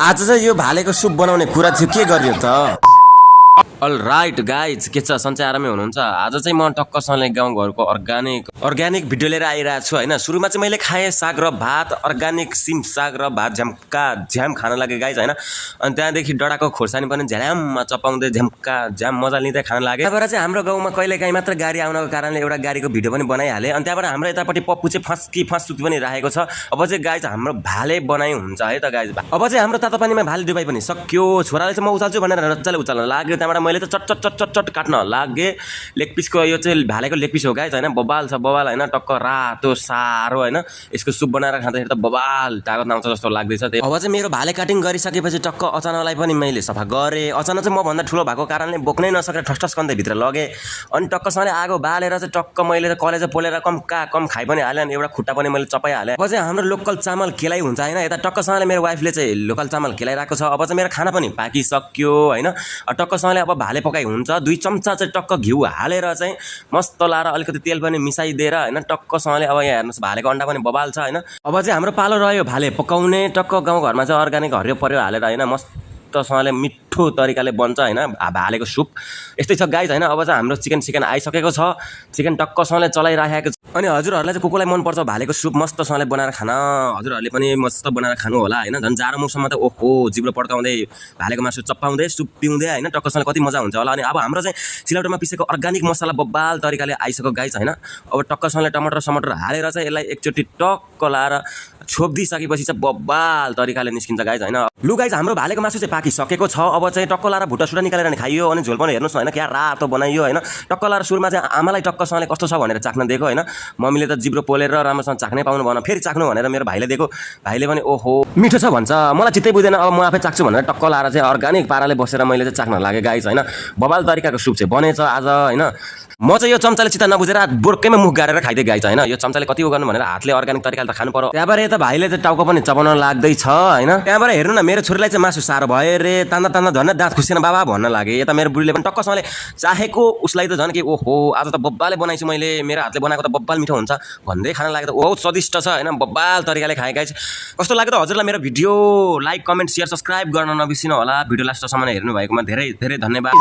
आज चाहिँ यो भालेको सुप बनाउने कुरा थियो, के गर्यो त? अल राइट गाइज, के छ सन्चै आरामै हुनुहुन्छ? आज चाहिँ म टक्कसँगले गाउँघरको अर्ग्यानिक भिडियो लिएर आइरहेको छु होइन। सुरुमा चाहिँ मैले खाएँ साग र भात, अर्ग्यानिक सिम साग र भात झ्याम खान लाग्यो गाइज होइन। अनि त्यहाँदेखि डडाको खोर्सानी पनि झ्याममा चपाउँदै झ्याम मजा लिँदै खान लाग्यो। त्यहाँबाट चाहिँ हाम्रो गाउँमा कहिलेकाहीँ मात्र गाडी आउनको कारणले एउटा गाडीको भिडियो पनि बनाइहालेँ। अनि त्यहाँबाट हाम्रो यतापट्टि पप्पु चाहिँ फस्की पनि राखेको छ। अब चाहिँ गाइज हाम्रो भाले बनाइ हुन्छ है त गाइज। अब चाहिँ हाम्रो तातो पानीमा भाले डुबाइ पनि सक्यो। छोराले चाहिँ म उचाल्छु भनेर रज्जाले उचाल्न लाग्यो। त्यहाँबाट मैले त चट काट्न लागेँ। लेग पिसको यो चाहिँ भालेको लेग पिस हो गाइज होइन। बबाल छ बबाल होइन, टक्क रातो सारो होइन। यसको सुप बनाएर खाँदाखेरि त बबाल तागत आउँछ जस्तो लाग्दैछ। अब चाहिँ मेरो भाले काटिङ गरिसकेपछि टक्क अचानकलाई पनि मैले सफा गरेँ। अचानक चाहिँ मभन्दा ठुलो भएको कारणले बोक्नै नसकेर ठस कन्दै भित्र लगेँ। अनि टक्कसँगले आगो बालेर चाहिँ टक्क मैले त कलेज पोलेर कम खाइ पनि हालेँ। अनि एउटा खुट्टा पनि मैले चपाइहालेँ। अब चाहिँ हाम्रो लोकल चामल केलाइ हुन्छ होइन। यता टक्कसँगले मेरो वाइफले चाहिँ लोकल चामल केलाइरहेको छ। अब चाहिँ मेरो खाना पनि पाकिसक्यो होइन। टक्कसँगले अब भाले पकाइ हुन्छ। 2 चम्चा चाहिँ टक्क घिउ हालेर चाहिँ मस्त लाएर अलिकति तेल पनि मिसाइदिएर होइन। टक्कसँगले अब यहाँ हेर्नुहोस् भालेको अन्डा पनि बबाल छ होइन। अब चाहिँ हाम्रो पालो रह्यो भाले पकाउने। टक्क गाउँघरमा चाहिँ अर्ग्यानिक हरियो पर्यो हालेर होइन, मस्तसँगले मिठो तरिकाले बन्छ होइन भालेको सुप। यस्तै छ गाइज होइन। अब चाहिँ हाम्रो चिकन आइसकेको छ। चिकन टक्कसँगले चलाइराखेको छ। अनि हजुरहरूलाई चाहिँ कोलाई मनपर्छ भालेको सुप मस्तसँगले बनाएर खान? हजुरहरूले पनि मस्त बनाएर खानु होला होइन। झन् जाडो मौसममा त ओहो जिब्रो पड्काउँदै भालेको मासु चप्पाउँदै सुप पिउँदै होइन टक्कसँगले कति मजा हुन्छ होला। अनि अब हाम्रो चाहिँ सिलौटोमा पिसेको अर्ग्यानिक मसला बब्बाल तरिकाले आइसक्यो गाइज होइन। अब टक्कसँगले टमाटर हालेर चाहिँ यसलाई एकचोटि टक्क लाएर छोपिदिइसकेपछि चाहिँ बब्बाल तरिकाले निस्किन्छ गाइज होइन। लु गाइज हाम्रो भालेको मासु चाहिँ पाकिसकेको छ। अब चाहिँ टक्क लाएर भुटासुटा निकालेर नि खाइयो। अनि झोल पनि हेर्नुहोस् न होइन, क्या रातो बनाइयो होइन। टक्क लाएर सुरुमा चाहिँ आमालाई टक्कसँगले कस्तो छ भनेर चाख्न दिएको होइन। मम्मीले त जिब्रो पोलेर राम्रोसँग चाख्नै पाउनु भएन। फेरि चाख्नु भनेर मेरो भाइले दिएको। भाइले पनि ओहो मिठो छ भन्छ। मलाई चित्तै बुझ्दैन। अब म आफै चाख्छु भनेर टक्क लाएर चाहिँ अर्ग्यानिक पाराले बसेर मैले चाहिँ चाख्न लागेँ गाइज होइन। बबाल तरिकाको सुप चाहिँ बनेछ आज होइन। म चाहिँ यो चम्चाले चित्त नबुझेर बोर्कैमा मुख गाडेर खाइदिएँ गाइज होइन। यो चम्चाले कति गर्नु भनेर हातले अर्ग्यानिक तरिकाले त खानु पर्यो। त्यहाँबाट यता भाइले चाहिँ टाउको पनि चपाउन लाग्दैछ होइन। त्यहाँबाट हेर्नु न मेरो छोरीलाई चाहिँ मासु साह्रो भयो रे। तान्दा झन् दाँत खुसिएन बाबा भन्न लागे। यता मेरो बुढीले पनि टक्कसँगले चाहेको उसलाई त झन् कि ओहो आज त बब्बाले बनाइछु मैले, मेरो हातले बनाएको त बब्बाल मिठो हुन्छ भन्दै खान लाग्यो। त बहुत स्वादिष्ट छ होइन, बब्बाल तरिकाले खाएँ गाइज। कस्तो लाग्यो त हजुरलाई मेरो video? Like comment share subscribe गर्न नबिर्सिनु होला। भिडियो लास्टसम्म हेर्नु भएकोमा धेरै धेरै धन्यवाद।